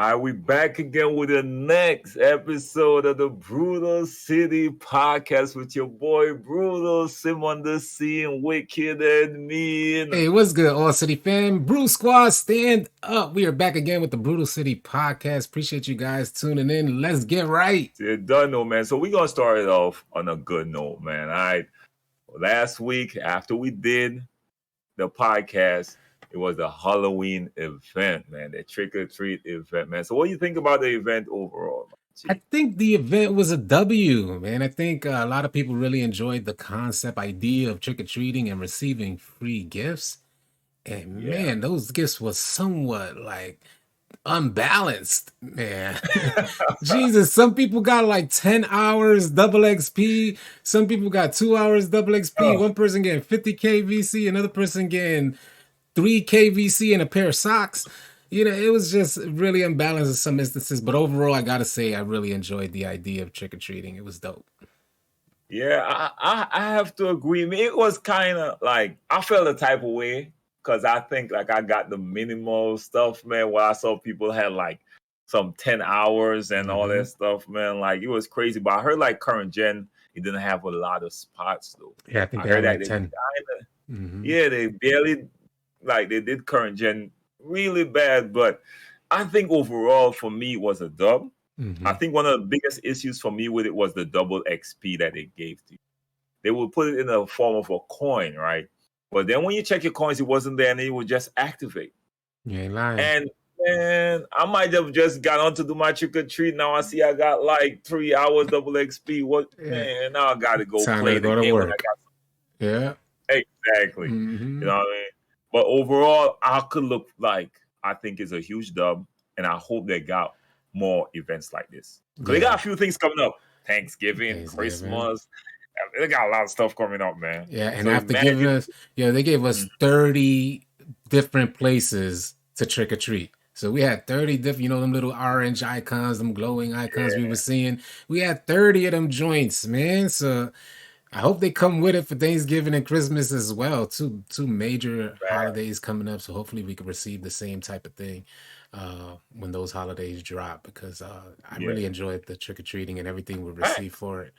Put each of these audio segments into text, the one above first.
Are we back again with the next episode of the Brutal City Podcast with your boy Brutal, Sim on the scene, Wicked and Mean. Hey, what's good, All City fam? Brutal Squad, stand up. We are back again with the Brutal City Podcast. Appreciate you guys tuning in. Let's get right. You done know, man. So we're going to start it off on a good note, man. All right. Last week, after we did the podcast, it was a Halloween event, man. The trick-or-treat event, man. So what do you think about the event overall? I think the event was a W, man. I think a lot of people really enjoyed the concept idea of trick-or-treating and receiving free gifts. And man, those gifts were somewhat like unbalanced, man. Jesus, some people got like 10 hours double XP. Some people got 2 hours double XP. One person getting 50k VC, another person getting 3k VC and a pair of socks. You know, it was just really unbalanced in some instances. But overall, I gotta say, I really enjoyed the idea of trick-or-treating. It was dope. Yeah, I have to agree. It was kind of like, I felt a type of way because I think like I got the minimal stuff, man, where I saw people had like some 10 hours and all that stuff, man. Like, it was crazy. But I heard like current gen, it didn't have a lot of spots, though. Yeah, I think I heard that like 10. Yeah, they barely, like, they did current gen really bad. But I think overall, for me, it was a dub. I think one of the biggest issues for me with it was the double XP that they gave to you. They would put it in the form of a coin, right? But then when you check your coins, it wasn't there, and it would just activate. You ain't lying. And man, I might have just got on to do my trick or treat. Now I see I got like 3 hours double XP. What man? Now I got to go Time play to the go game. to work. Yeah, exactly. You know what I mean? But overall, I could look like I think it's a huge dub, and I hope they got more events like this. Because they got a few things coming up: Thanksgiving, Christmas. They got a lot of stuff coming up, man. Yeah, and so after giving us, they gave us 30 different places to trick or treat. So we had 30 different, them little orange icons, them glowing icons we were seeing. We had 30 of them joints, man. So I hope they come with it for Thanksgiving and Christmas as well. Two major holidays coming up. So hopefully we can receive the same type of thing when those holidays drop, because I really enjoyed the trick or treating and everything we received for it.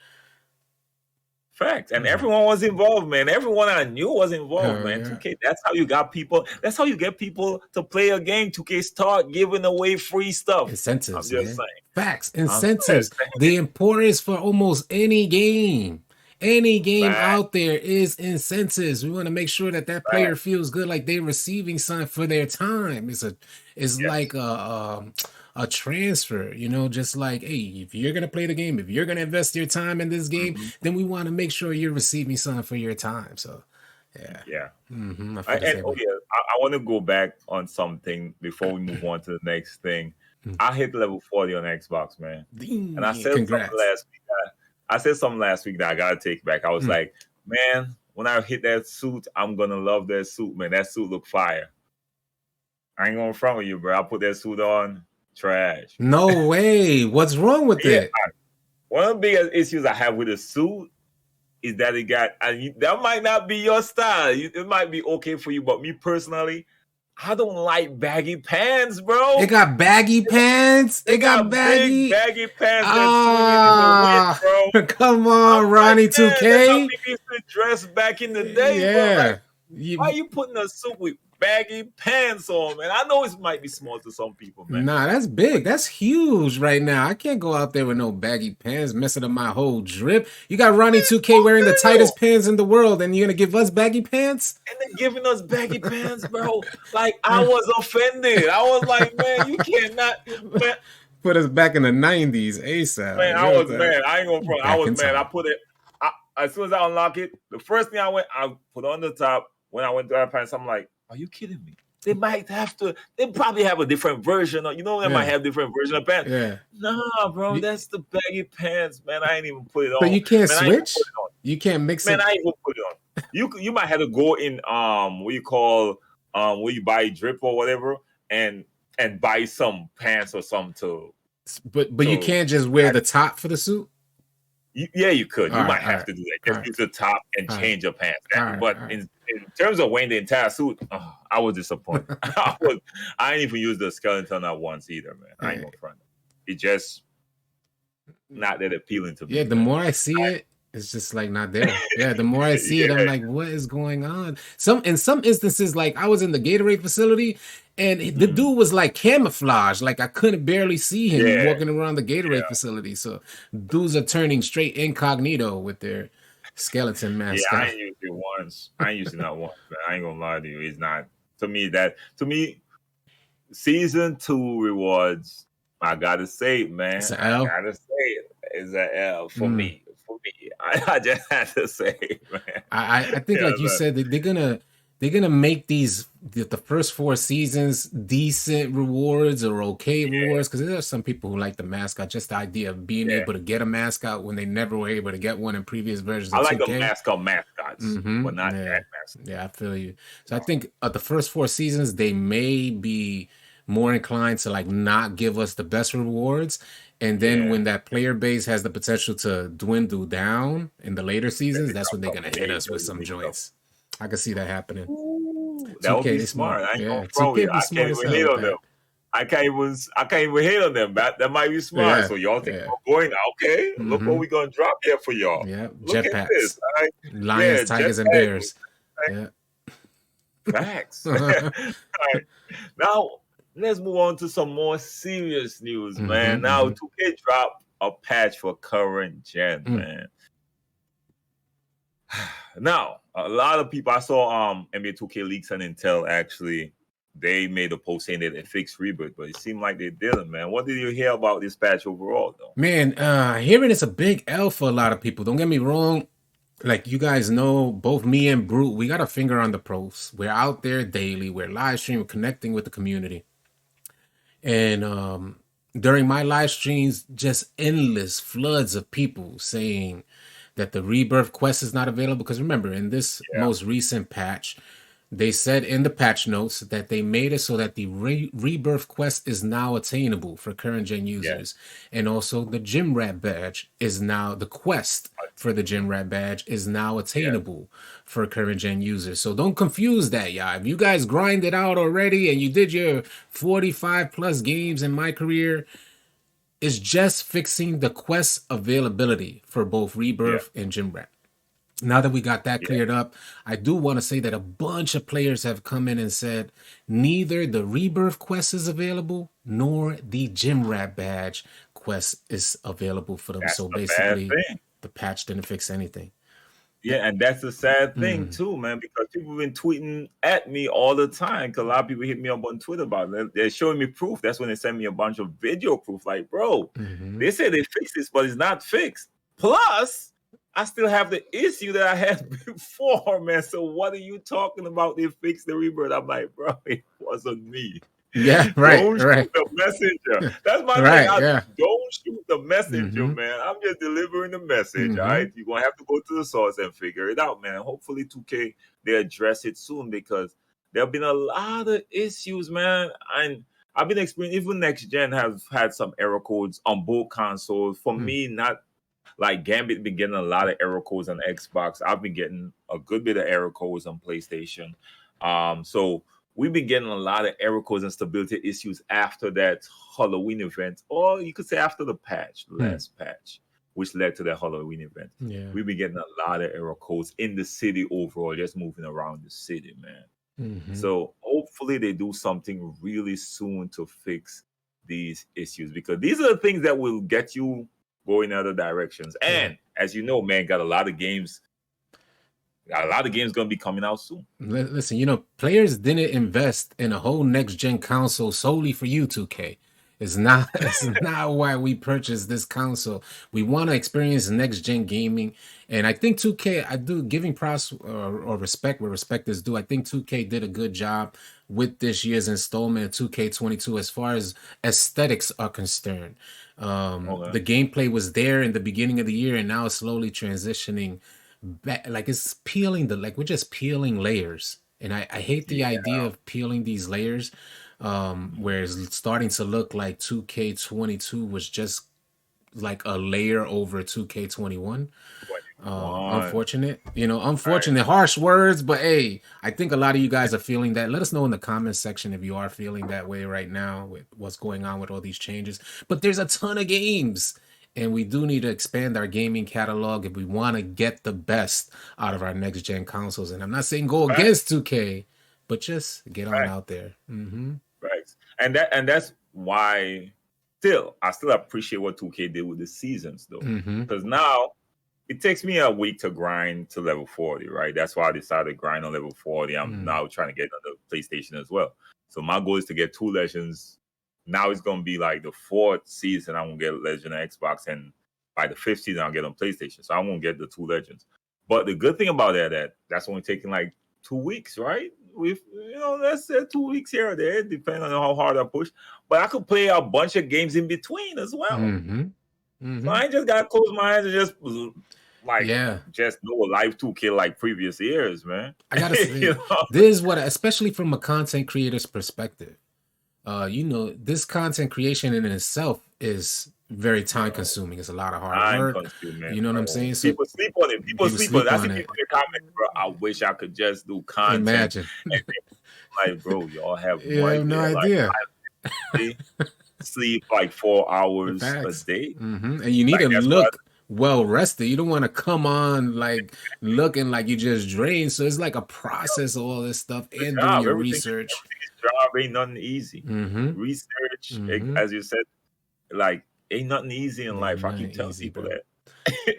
Facts. And everyone was involved, man. Everyone I knew was involved, man. 2K, that's how you got people. That's how you get people to play a game. 2K start giving away free stuff. Incentives, I'm just saying. Facts. Incentives. The importance for almost any game. Any game out there is incentives. We want to make sure that player feels good, like they're receiving something for their time. It's like a transfer, just like, hey, if you're going to play the game, if you're going to invest your time in this game, then we want to make sure you're receiving something for your time. So, I want to go back on something before we move on to the next thing. I hit level 40 on Xbox, man. And I said something last week. I said something last week that I got to take back. I was like, man, when I hit that suit, I'm going to love that suit, man. That suit look fire. I ain't going to front with you, bro. I put that suit on. Trash. No way. What's wrong with it? One of the biggest issues I have with the suit is that that might not be your style. It might be okay for you, but me personally, I don't like baggy pants, bro. It got baggy pants. It got baggy pants. Bro. Come on, Ronnie 2K. That's how people used to dress back in the day, bro. Like, why are you putting a suit with baggy pants on, man? I know it might be small to some people, man. Nah, that's big. That's huge right now. I can't go out there with no baggy pants, messing up my whole drip. You got Ronnie 2K wearing the tightest pants in the world, and you're gonna give us baggy pants? And they're giving us baggy pants, bro. Like, I was offended. I was like, man, you cannot, man. Put us back in the 90s ASAP. Man, I was mad. I ain't gonna front. I was mad. I put it, as soon as I unlock it, the first thing I put on the top. When I went to our pants, I'm like, are you kidding me? They probably have a different version. They might have different version of pants. Yeah. Nah, bro, that's the baggy pants, man. I ain't even put it on. But you can't switch? You can't mix it? Man, I ain't gonna put it on. You might have to go in, what you call, where you buy drip or whatever, and buy some pants or something too. But you can't just wear the top for the suit? You could. You might have to do that. Just use the top and change your pants. But in in terms of wearing the entire suit, I was disappointed. I didn't even use the skeleton at once either, man. I ain't gonna front. It just not that appealing to me. Yeah, the more I see it, it's just like not there. Yeah, the more I see it, I'm like, what is going on? In some instances, like I was in the Gatorade facility, and the dude was like camouflage, like I couldn't barely see him walking around the Gatorade facility. So dudes are turning straight incognito with their skeleton mask. Yeah, I ain't used it once. I ain't used it not once. Man. I ain't gonna lie to you. It's not to me. Season 2 rewards. I gotta say it, man. It's an L? I gotta say it. It's an L for me. For me, I just had to say it, man. I think, like you said, they're gonna make the first 4 seasons decent rewards or okay rewards, because there are some people who like the mascot, just the idea of being able to get a mascot when they never were able to get one in previous versions. I like 2K. The mascots, but not that mascot. Yeah, I feel you. So I think the first 4 seasons they may be more inclined to like not give us the best rewards, and then when that player base has the potential to dwindle down in the later seasons, that's when they're gonna hit us with some joints. I can see that happening. That would be smart. I ain't gonna throw you. I can't even hate on them. I can't even hate on them. That might be smart. So y'all think we're going okay? Look what we're gonna drop here for y'all. Yeah, jetpacks, lions, tigers, and bears. Yeah, facts. All right, now let's move on to some more serious news, man. Now 2K dropped a patch for current gen, man. Now, a lot of people, I saw NBA 2K Leaks and Intel actually, they made a post saying that they fixed Rebirth, but it seemed like they didn't, man. What did you hear about this patch overall, though? Man, hearing it's a big L for a lot of people. Don't get me wrong. Like you guys know, both me and Brute, we got a finger on the pulse. We're out there daily. We're live streaming, connecting with the community. And during my live streams, just endless floods of people saying that the Rebirth Quest is not available. Because remember, in this most recent patch, they said in the patch notes that they made it so that the Rebirth Quest is now attainable for current gen users. And also the Gym Rat badge is now, the quest for the Gym Rat badge is now attainable for current gen users. So don't confuse that, y'all. If you guys grind it out already and you did your 45 plus games in my career, it's just fixing the quest availability for both Rebirth and Gym Rat. Now that we got that cleared up, I do want to say that a bunch of players have come in and said neither the Rebirth Quest is available nor the Gym Rat badge quest is available for them. That's so basically, the patch didn't fix anything. Yeah, and that's the sad thing too, man, because people have been tweeting at me all the time. Because a lot of people hit me up on Twitter about it. They're showing me proof. That's when they send me a bunch of video proof. Like, bro, they say they fixed this, but it's not fixed. Plus, I still have the issue that I had before, man. So what are you talking about? They fixed the Rebirth. I'm like, bro, it wasn't me. Yeah, right. Don't shoot the messenger. That's my thing. Don't shoot the messenger, man. I'm just delivering the message. All right, you're gonna have to go to the source and figure it out, man. Hopefully, 2K they address it soon, because there have been a lot of issues, man. And I've been experiencing, even next gen have had some error codes on both consoles. For me, not. Like Gambit been getting a lot of error codes on Xbox. I've been getting a good bit of error codes on PlayStation. So we've been getting a lot of error codes and stability issues after that Halloween event, or you could say after the patch, the last patch, which led to that Halloween event. Yeah. We've been getting a lot of error codes in the city overall, just moving around the city, man. So hopefully they do something really soon to fix these issues, because these are the things that will get you going other directions. And as you know, man, got a lot of games gonna be coming out soon. Listen, players didn't invest in a whole next gen console solely for you, 2K. It's not why we purchased this console. We want to experience next gen gaming. And I think 2K, I do giving props or respect where respect is due. I think 2K did a good job with this year's installment of 2K22 as far as aesthetics are concerned. The gameplay was there in the beginning of the year, and now it's slowly transitioning back. Like it's peeling we're just peeling layers. And I hate the idea of peeling these layers, where it's starting to look like 2K22 was just like a layer over 2K21. Unfortunate, unfortunate, harsh words, but hey, I think a lot of you guys are feeling that. Let us know in the comments section if you are feeling that way right now with what's going on with all these changes. But there's a ton of games, and we do need to expand our gaming catalog if we want to get the best out of our next gen consoles. And I'm not saying go against 2K, but just get on out there. Right, and that's why I still appreciate what 2K did with the seasons though, because now it takes me a week to grind to level 40, right? That's why I decided to grind on level 40. I'm now trying to get on the PlayStation as well. So my goal is to get 2 Legends. Now it's going to be like the 4th season I won't get Legend on Xbox, and by the 5th season I'll get on PlayStation. So I won't get the 2 Legends. But the good thing about that's only taking like 2 weeks, right? With let's say 2 weeks here or there, depending on how hard I push. But I could play a bunch of games in between as well. So I ain't just gotta close my eyes and just just no live 2K like previous years, man. I gotta say, this is what, especially from a content creator's perspective, this content creation in itself is very time consuming. It's a lot of hard work. You know what I'm saying? So people sleep on it. People sleep on it. I see people in the comments, bro. I wish I could just do content. Imagine. Like, bro, y'all have no idea. Sleep like 4 hours a day, and you need to look well rested. You don't want to come on like looking like you just drained. So it's like a process of all this stuff and doing your research. Job ain't nothing easy. Research, as you said, like ain't nothing easy in life. I keep telling people that.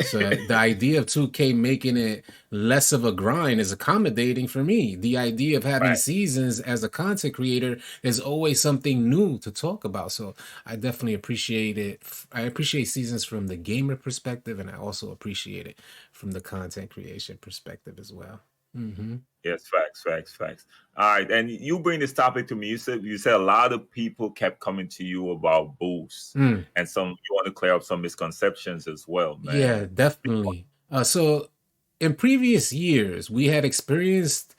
So the idea of 2K making it less of a grind is accommodating for me. The idea of having seasons as a content creator is always something new to talk about. So I definitely appreciate it. I appreciate seasons from the gamer perspective, and I also appreciate it from the content creation perspective as well. Yes, facts. All right, and you bring this topic to me. You said a lot of people kept coming to you about boosts, and you want to clear up some misconceptions as well, man. Yeah, definitely. So in previous years, we had experienced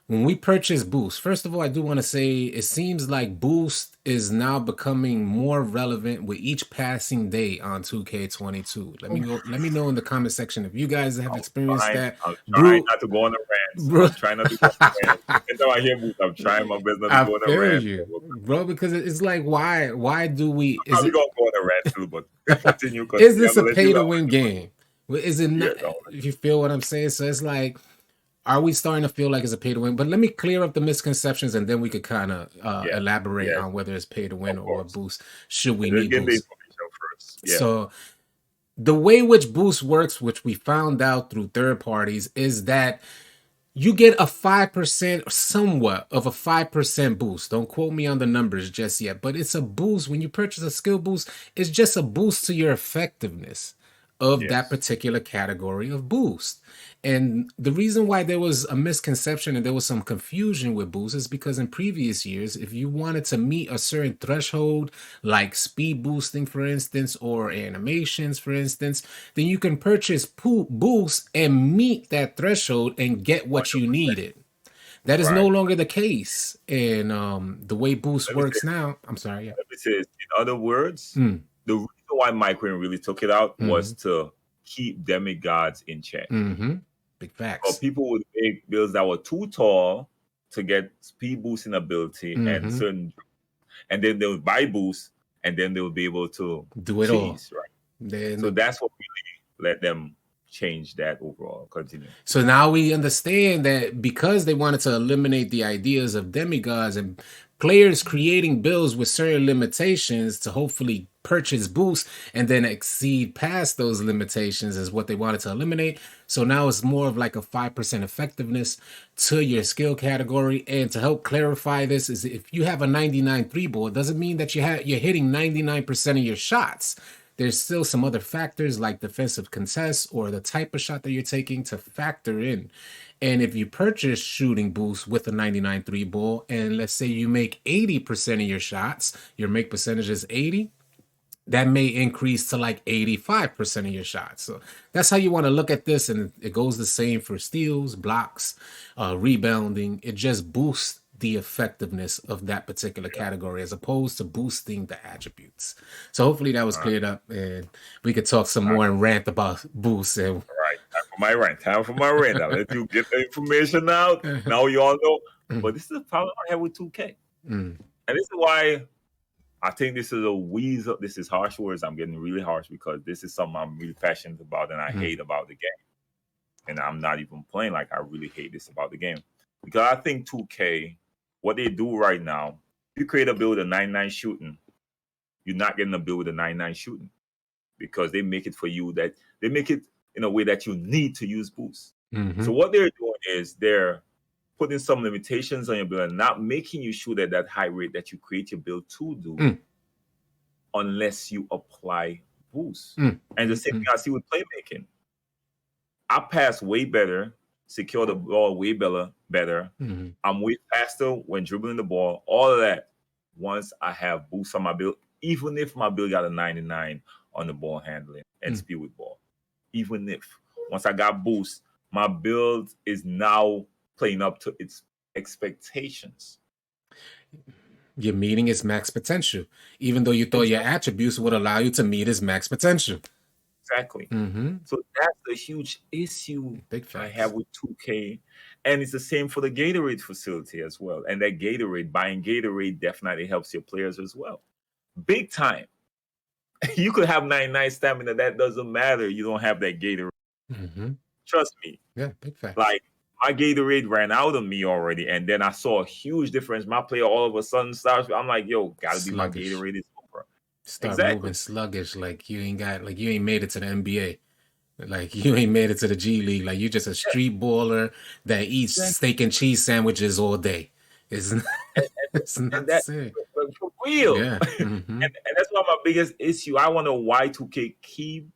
when we purchased Boost. First of all, I do want to say it seems like Boost is now becoming more relevant with each passing day on 2K22. Let me know in the comment section if you guys have experienced that. I'm trying not to go on a rant. I'm trying not to go on a rant. Every time I hear Boost, I'm trying my best not to go on a rant. Bro, because it's like, why do we... I'm probably going to go on a rant too, but continue. Is this a pay-to-win game? Is it not? If you feel what I'm saying? So it's like... Are we starting to feel like it's a pay to win? But let me clear up the misconceptions, and then we could kind of elaborate on whether it's pay to win or a boost. Should we need boost? So the way which boost works, which we found out through third parties, is that you get a 5%, somewhat of a 5% boost. Don't quote me on the numbers just yet, but it's a boost. When you purchase a skill boost, it's just a boost to your effectiveness of that particular category of boost. And the reason why there was a misconception and there was some confusion with boost is because in previous years, if you wanted to meet a certain threshold, like speed boosting, for instance, or animations, for instance, then you can purchase boost and meet that threshold and get what you needed. That is no longer the case. And the way boost works now, I'm sorry. Let me say this. In other words, the reason why Micro really took it out was to keep demigods in check. Big facts. But people would make builds that were too tall to get speed boosting ability and certain, and then they would buy boost, and then they would be able to do it all. Right. So that's what really let them change that overall. Continue. So now we understand that because they wanted to eliminate the ideas of demigods and players creating builds with certain limitations to hopefully purchase boosts and then exceed past those limitations is what they wanted to eliminate. So now it's more of like a 5% effectiveness to your skill category. And to help clarify this is if you have a 99-3 ball, it doesn't mean that you're hitting 99% of your shots. There's still some other factors like defensive contests or the type of shot that you're taking to factor in. And if you purchase shooting boost with a 99-3 ball, and let's say you make 80% of your shots, your make percentage is 80, that may increase to like 85% of your shots. So that's how you want to look at this. And it goes the same for steals, blocks, rebounding. It just boosts the effectiveness of that particular category as opposed to boosting the attributes. So hopefully that was cleared up and we could talk some more and rant about boosts. And I for my rent. Time for my rent. I'll let you get the information out. Now you all know. But this is the problem I have with 2K. And this is why I think this is a weasel. This is harsh words. I'm getting really harsh because this is something I'm really passionate about and I hate about the game. And I'm not even playing like I really hate this about the game. Because I think 2K, what they do right now, if you create a build with a 99 shooting, you're not getting a build with a 99 shooting. Because they make it for you that they make it in a way that you need to use boost. So what they're doing is they're putting some limitations on your build and not making you shoot at that high rate that you create your build to do unless you apply boost. And the same thing I see with playmaking. I pass way better, secure the ball way better. I'm way faster when dribbling the ball. All of that once I have boost on my build, even if my build got a 99 on the ball handling and speed with ball. Even if once I got boost, my build is now playing up to its expectations. You're meeting its max potential, even though you thought your attributes would allow you to meet its max potential. Exactly. So that's the huge issue I have with 2K. And it's the same for the Gatorade facility as well. And that Gatorade, buying Gatorade definitely helps your players as well. Big time. You could have 99 stamina. That doesn't matter. You don't have that Gatorade. Trust me. Yeah, big fact. Like, my Gatorade ran out of me already. And then I saw a huge difference. My player all of a sudden starts. I'm like, yo, gotta be my Gatorade is over. Start moving sluggish, like you ain't made it to the NBA, like you ain't made it to the G League, like you're just a street baller that eats steak and cheese sandwiches all day. It's not serious. For real. Yeah. And that's one of my biggest issue. I wonder why 2K keep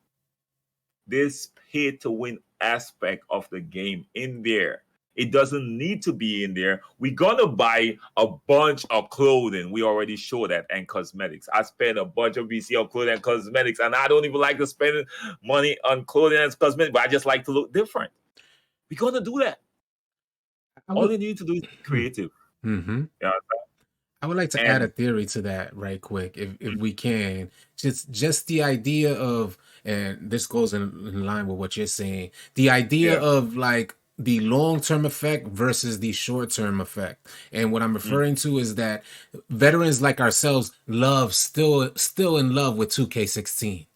this pay to win aspect of the game in there. It doesn't need to be in there. We're going to buy a bunch of clothing. We already show that, and cosmetics. I spend a bunch of VC on clothing and cosmetics, and I don't even like to spend money on clothing and cosmetics, but I just like to look different. We're going to do that. All you need to do is be creative. Yeah. I would like to add a theory to that right quick, if we can. Just the idea of, and this goes in line with what you're saying, the idea of like, the long-term effect versus the short-term effect. And what I'm referring to is that veterans like ourselves still in love with 2K16.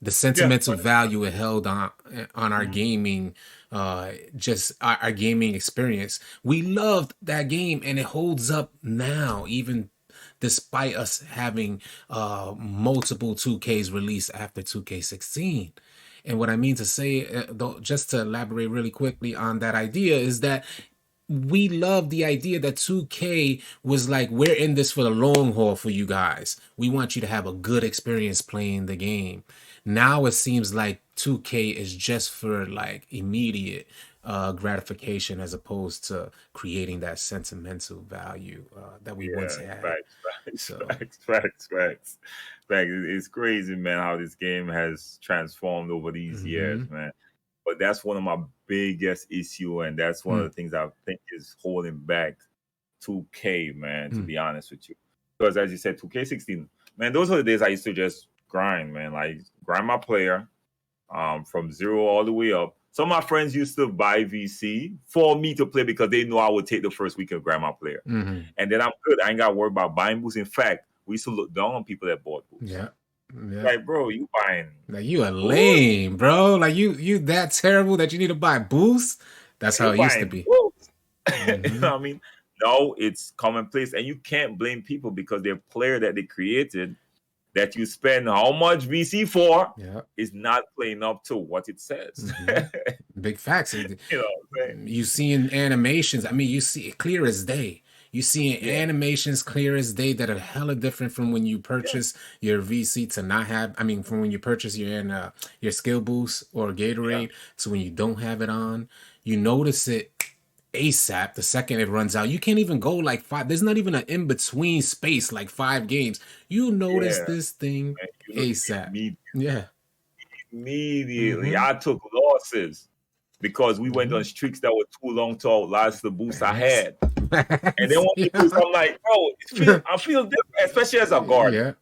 The sentimental value it held on our gaming, just our gaming experience. We loved that game and it holds up now, even despite us having multiple 2Ks released after 2K16. And what I mean to say, just to elaborate really quickly on that idea, is that we love the idea that 2K was like, we're in this for the long haul for you guys. We want you to have a good experience playing the game. Now it seems like 2K is just for like immediate gratification as opposed to creating that sentimental value that we once had. Facts. It's crazy, man, how this game has transformed over these years, man. But that's one of my biggest issue, and that's one of the things I think is holding back 2K, man, to be honest with you. Because as you said, 2K16, man, those are the days I used to just grind, man. Like, grind my player from 0 all the way up. Some of my friends used to buy VC for me to play because they know I would take the first week and grind my player. And then I'm good. I ain't got to worry about buying boosts. In fact, we used to look down on people that bought boosts. Like, bro, you buying. Like, you are lame, bro. Like, you that terrible that you need to buy boosts? That's how it used to be. You know what I mean? No, it's commonplace. And you can't blame people because their player that they created that you spend how much VC for is not playing up to what it says. Big facts. You know what I'm saying? You see in animations, I mean, you see it clear as day. You see in animations clear as day that are hella different from when you purchase your VC to not have, I mean, from when you purchase your skill boost or Gatorade to when you don't have it on. You notice it ASAP the second it runs out. You can't even go like 5. There's not even an in-between space like 5 games. You notice this thing ASAP. Immediately. I took losses because we went on streaks that were too long to outlast the boost I had. And then when people, I'm like, bro, I feel different, especially as a guard. Yo,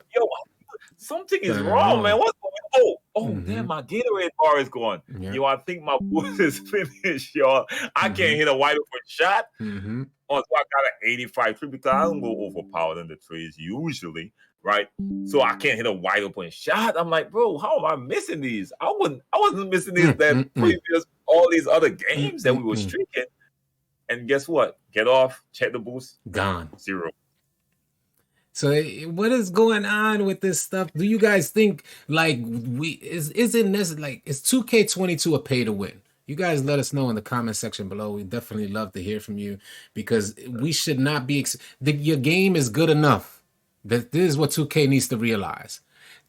something is wrong, man. What's going on? Oh, damn, my Gatorade bar is gone. Yeah. Yo, I think my boost is finished, y'all. I can't hit a wide open shot. Oh, so I got an 85 3 because I don't go overpowered in the threes usually, right? So I can't hit a wide open shot. I'm like, bro, how am I missing these? I wasn't missing these that previous all these other games that we were streaking. And guess what? Get off, check the boost, gone. 0. So what is going on with this stuff? Do you guys think like isn't this like is 2K22 a pay to win? You guys let us know in the comment section below. We definitely love to hear from you because we should not be your game is good enough. This is what 2K needs to realize.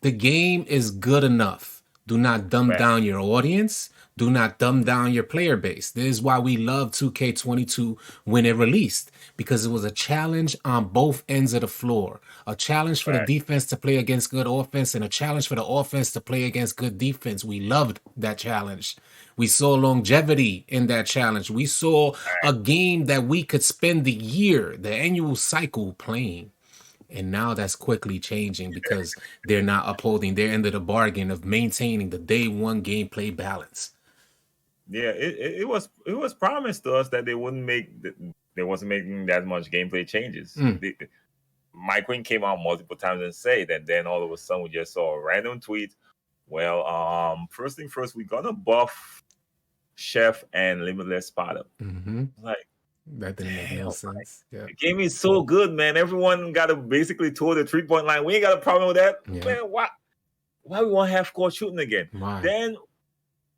The game is good enough. Do not dumb down your audience. Do not dumb down your player base. This is why we love 2K22 when it released, because it was a challenge on both ends of the floor. A challenge for the defense to play against good offense and a challenge for the offense to play against good defense. We loved that challenge. We saw longevity in that challenge. We saw a game that we could spend the year, the annual cycle playing. And now that's quickly changing because they're not upholding their end of the bargain of maintaining the day one gameplay balance. Yeah, it was promised to us that they wasn't making that much gameplay changes. Mike Quinn came out multiple times and say that. Then all of a sudden we just saw a random tweet. Well, first thing first, we're gonna buff Chef and Limitless Spotter. Like that didn't make no sense. Yeah. The game is so good, man. Everyone got to basically toward the 3-point line. We ain't got a problem with that. Yeah. Man, why we want half-court shooting again? Why? Then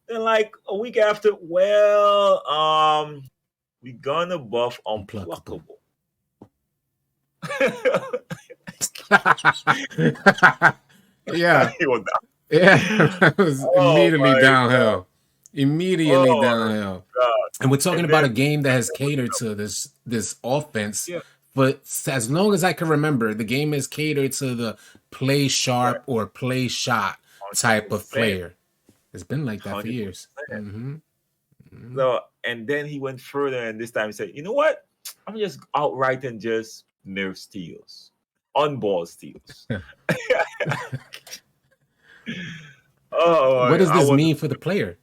like a week after, well, we gonna buff Unpluckable. Yeah. It was immediately downhill. God. Immediately downhill. God. And we're talking about a game that has catered to this offense. Yeah. But as long as I can remember, the game is catered to the play sharp or play shot type of player. It's been like that 100%. For years. So, and then he went further, and this time he said, "You know what? I'm just outright and just nerf steals, on-ball steals." What does this mean for the player?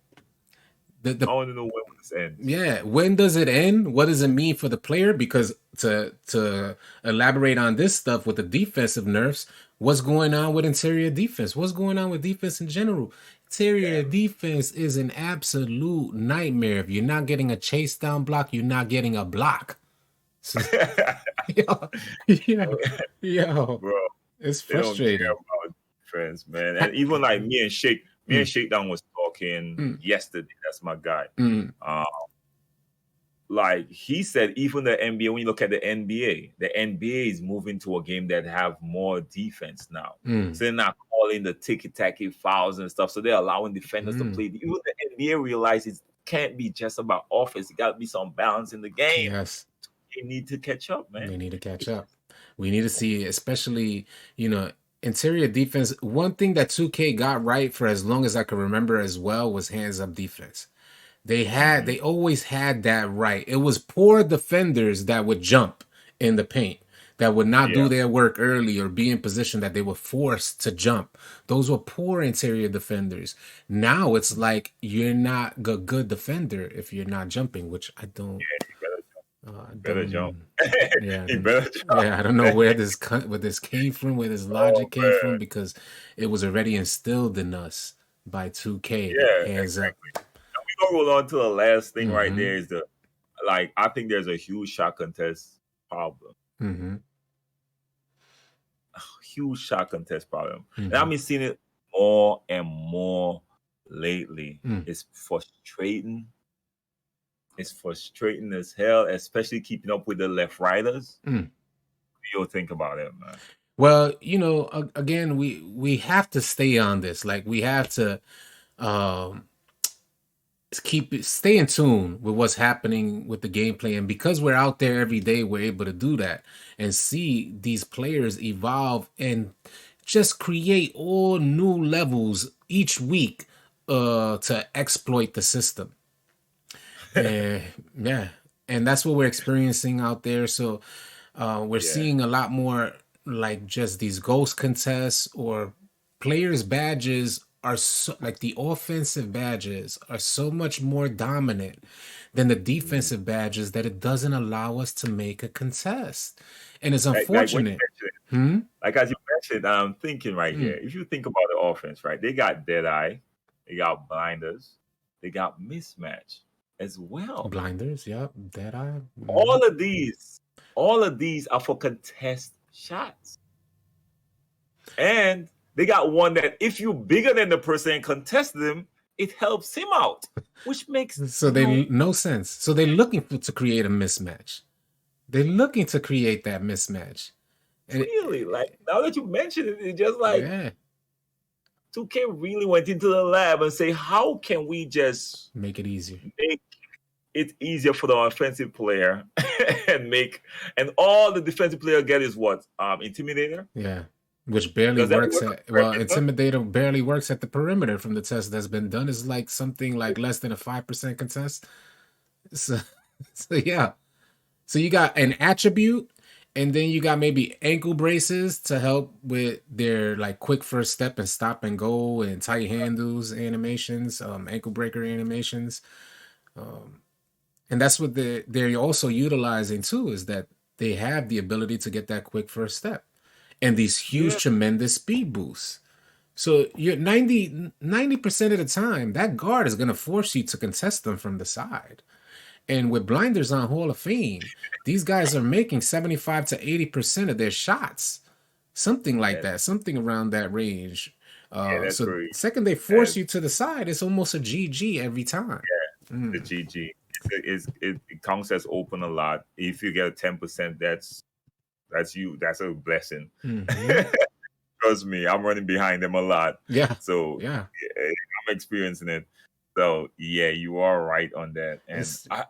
I want to know when this ends. Yeah, when does it end? What does it mean for the player? Because to elaborate on this stuff with the defensive nerfs, what's going on with interior defense? What's going on with defense in general? Interior defense is an absolute nightmare. If you're not getting a chase down block, you're not getting a block. So, yo, bro, it's frustrating. Friends, man, and even like me and Shakedown was talking yesterday. That's my guy. Like he said, even the NBA, when you look at the NBA is moving to a game that have more defense now. So they're not calling the ticky-tacky fouls and stuff. So they're allowing defenders to play. Even the NBA realizes it can't be just about offense. It got to be some balance in the game. Yes. They need to catch up, man. They need to catch up. We need to see, especially, interior defense. One thing that 2K got right for as long as I can remember as well was hands-up defense. They always had that right. It was poor defenders that would jump in the paint, that would not do their work early or be in position that they were forced to jump. Those were poor interior defenders. Now it's like you're not a good defender if you're not jumping, which I don't. Better jump. Yeah, better jump. Yeah, I don't know where this came from, where this logic came from, because it was already instilled in us by 2K. Yeah, exactly. We're gonna roll on to the last thing right there. Is I think there's a huge shot contest problem. A huge shot contest problem, and I've been seeing it more and more lately. It's frustrating. It's frustrating as hell, especially keeping up with the left riders. What do you think about it, man? Well, again, we have to stay on this. Like, we have to stay in tune with what's happening with the gameplay. And because we're out there every day, we're able to do that and see these players evolve and just create all new levels each week to exploit the system. And that's what we're experiencing out there. So we're seeing a lot more like just these ghost contests or players' badges are so, like the offensive badges are so much more dominant than the defensive badges that it doesn't allow us to make a contest. And it's unfortunate. Like as you mentioned, I'm thinking right here. If you think about the offense, right, they got Deadeye, they got blinders, they got mismatch as well. Blinders, yep, Deadeye. All of these are for contest shots. And they got one that if you're bigger than the person and contest them, it helps him out, which makes no sense. So they're looking to create a mismatch. They're looking to create that mismatch. And really, like now that you mentioned it, it's just like 2K really went into the lab and say, how can we just make it easier? Make it easier for the offensive player and all the defensive player get is what? Intimidator? Yeah. Which barely works Intimidator barely works at the perimeter from the test that's been done. Is like something like less than a 5% contest. So yeah. So you got an attribute, and then you got maybe ankle braces to help with their like quick first step and stop and go and tight handles animations, ankle breaker animations. And that's what they're also utilizing too, is that they have the ability to get that quick first step and these huge, tremendous speed boosts. So you're 90% of the time, that guard is going to force you to contest them from the side. And with blinders on Hall of Fame, these guys are making 75 to 80% of their shots. Something like that, something around that range. So second they force you to the side, it's almost a GG every time. Yeah, the GG. It counts as open a lot. If you get a 10%, that's you. That's a blessing. Trust me, I'm running behind them a lot. Yeah. So yeah, I'm experiencing it. So yeah, you are right on that. And I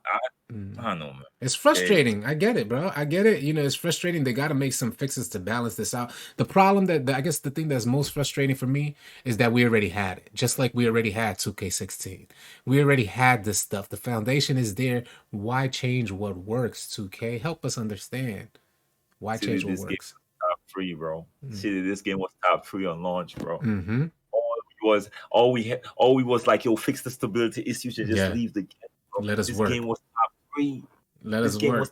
don't know, man. It's frustrating. I get it, bro. I get it. You know, it's frustrating. They got to make some fixes to balance this out. The problem I guess the thing that's most frustrating for me is that we already had it. Just like we already had 2K16. We already had this stuff. The foundation is there. Why change what works, 2K? Help us understand. Why change what works? Top 3, bro. This game was top 3 on launch, bro. Mm-hmm. All we was like, yo, fix the stability issues and just leave the game. Bro. Let us work. This game was top 3. Let us work.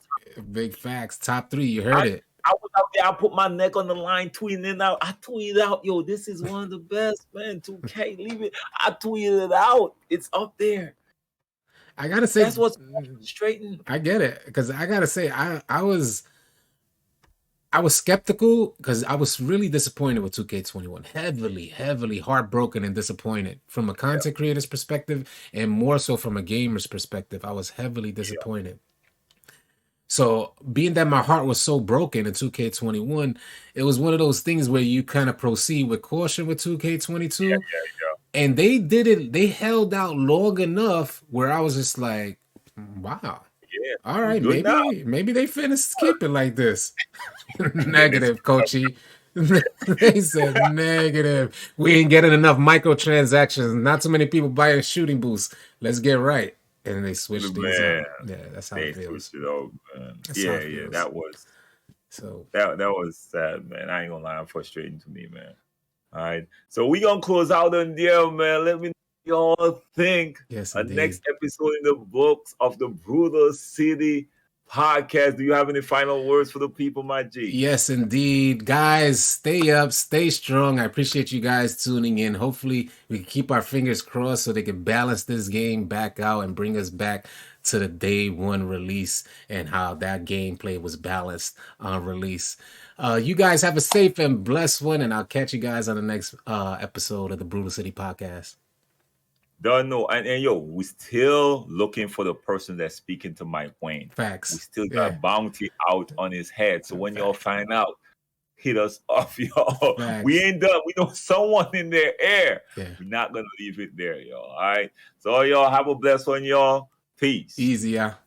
Big facts. Top 3. You heard it. I was out there. I put my neck on the line, tweeting it out. I tweeted out, yo, this is one of the best, man. 2K, leave it. I tweeted it out. It's up there. I gotta say, that's what's frustrating. I get it, because I gotta say, I was skeptical because I was really disappointed with 2K21. Heavily heartbroken and disappointed from a content creator's perspective, and more so from a gamer's perspective. I was heavily disappointed. So being that my heart was so broken in 2K21, it was one of those things where you kind of proceed with caution with 2K22. And they did it. They held out long enough where I was just like, wow. Yeah. All right, maybe they finished keeping like this. Negative, coachy. They said negative. We ain't getting enough microtransactions. Not too many people buying shooting boosts. Let's get right. And they switched things up. Yeah, that's how it feels. Switched it over, man. That was that was sad, man. I ain't gonna lie, frustrating to me, man. All right, so we gonna close out on there, man. Let me know what y'all think. Yes, next episode in the books of the Brutal City Podcast. Do you have any final words for the people, my G? Yes, indeed. Guys, stay up, stay strong. I appreciate you guys tuning in. Hopefully, we can keep our fingers crossed so they can balance this game back out and bring us back to the day one release and how that gameplay was balanced on release. You guys have a safe and blessed one, and I'll catch you guys on the next episode of the Brutal City Podcast. Don't know. And yo, we still looking for the person that's speaking to Mike Wayne. Facts. We still got a bounty out on his head. So when y'all find out, hit us off, y'all. Facts. We ain't done. We know someone in their air. We're not gonna leave it there, y'all. All right. So y'all have a blessed one, y'all. Peace. Easy, yeah.